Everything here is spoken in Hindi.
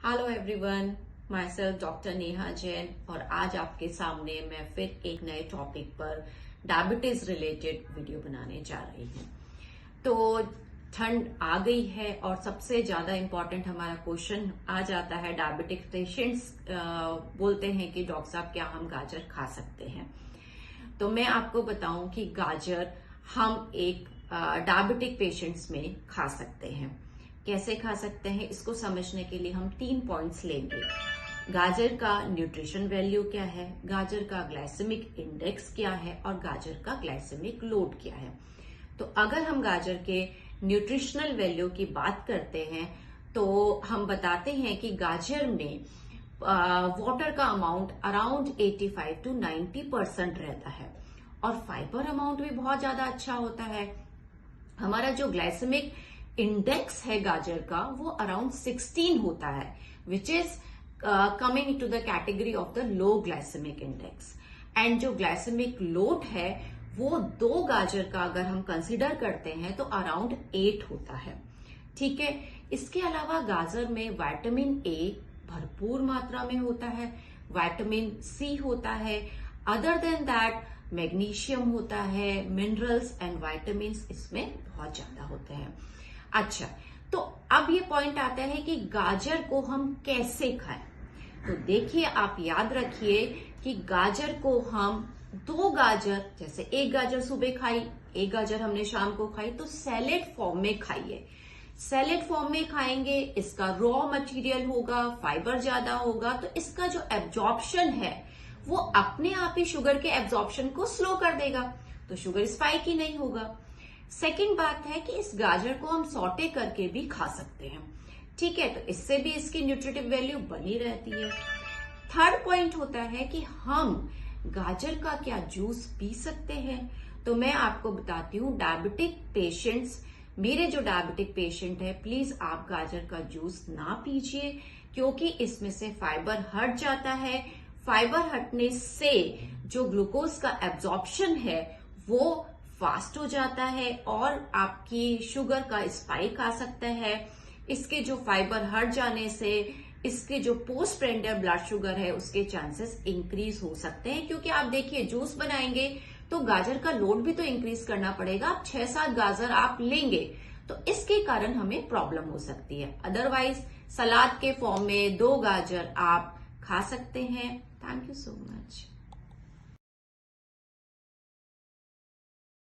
Hello everyone, my self doctor Neha Jain और आज आपके सामने मैं फिर एक नए टॉपिक पर डायबिटीज रिलेटेड वीडियो बनाने जा रही हूँ। तो ठंड आ गई है और सबसे ज्यादा इम्पोर्टेंट हमारा क्वेश्चन आ जाता है। डायबिटिक पेशेंट्स बोलते हैं कि डॉक्टर साहब क्या हम गाजर खा सकते हैं। तो मैं आपको बताऊं कि गाजर हम एक डायबिटिक पेशेंट्स में खा सकते हैं। कैसे खा सकते हैं इसको समझने के लिए हम 3 पॉइंट्स लेंगे। गाजर का न्यूट्रिशन वैल्यू क्या है, गाजर का ग्लाइसेमिक इंडेक्स क्या है और गाजर का ग्लाइसेमिक लोड क्या है। तो अगर हम गाजर के न्यूट्रिशनल वैल्यू की बात करते हैं तो हम बताते हैं कि गाजर में वाटर का अमाउंट अराउंड 85 to 90% रहता है और फाइबर अमाउंट भी बहुत ज्यादा अच्छा होता है। हमारा जो ग्लाइसेमिक इंडेक्स है गाजर का वो अराउंड 16 होता है, which is coming to the category of the low glycemic index. And जो ग्लाइसेमिक लोड है वो 2 गाजर का अगर हम कंसिडर करते हैं तो अराउंड 8 होता है। ठीक है, इसके अलावा गाजर में विटामिन ए भरपूर मात्रा में होता है, विटामिन सी होता है, अदर देन दैट मैग्नीशियम होता है, मिनरल्स एंड विटामिन्स इसमें बहुत ज्यादा होते हैं। अच्छा, तो अब ये पॉइंट आता है कि गाजर को हम कैसे खाएं। तो देखिए, आप याद रखिए कि गाजर को हम 2 गाजर, जैसे 1 गाजर सुबह खाई, 1 गाजर हमने शाम को खाई, तो सैलेड फॉर्म में खाइए। सैलेड फॉर्म में खाएंगे, इसका रॉ मटेरियल होगा, फाइबर ज्यादा होगा, तो इसका जो एब्जॉर्प्शन है वो अपने आप ही शुगर के एब्जॉर्प्शन को स्लो कर देगा, तो शुगर स्पाइक ही नहीं होगा। सेकेंड बात है कि इस गाजर को हम सॉटे करके भी खा सकते हैं। ठीक है, तो इससे भी इसकी न्यूट्रिटिव वैल्यू बनी रहती है। थर्ड पॉइंट होता है कि हम गाजर का क्या जूस पी सकते हैं। तो मैं आपको बताती हूँ, डायबिटिक पेशेंट्स, मेरे जो डायबिटिक पेशेंट है, प्लीज आप गाजर का जूस ना पीजिए, क्योंकि इसमें से फाइबर हट जाता है। फाइबर हटने से जो ग्लूकोज का एब्जॉर्प्शन है वो फास्ट हो जाता है और आपकी शुगर का स्पाइक आ सकता है। इसके जो फाइबर हट जाने से इसके जो पोस्ट प्रेंडियर ब्लड शुगर है उसके चांसेस इंक्रीज हो सकते हैं, क्योंकि आप देखिए जूस बनाएंगे तो गाजर का लोड भी तो इंक्रीज करना पड़ेगा। आप 6-7 गाजर आप लेंगे तो इसके कारण हमें प्रॉब्लम हो सकती है। अदरवाइज सलाद के फॉर्म में 2 गाजर आप खा सकते हैं। Thank you so much.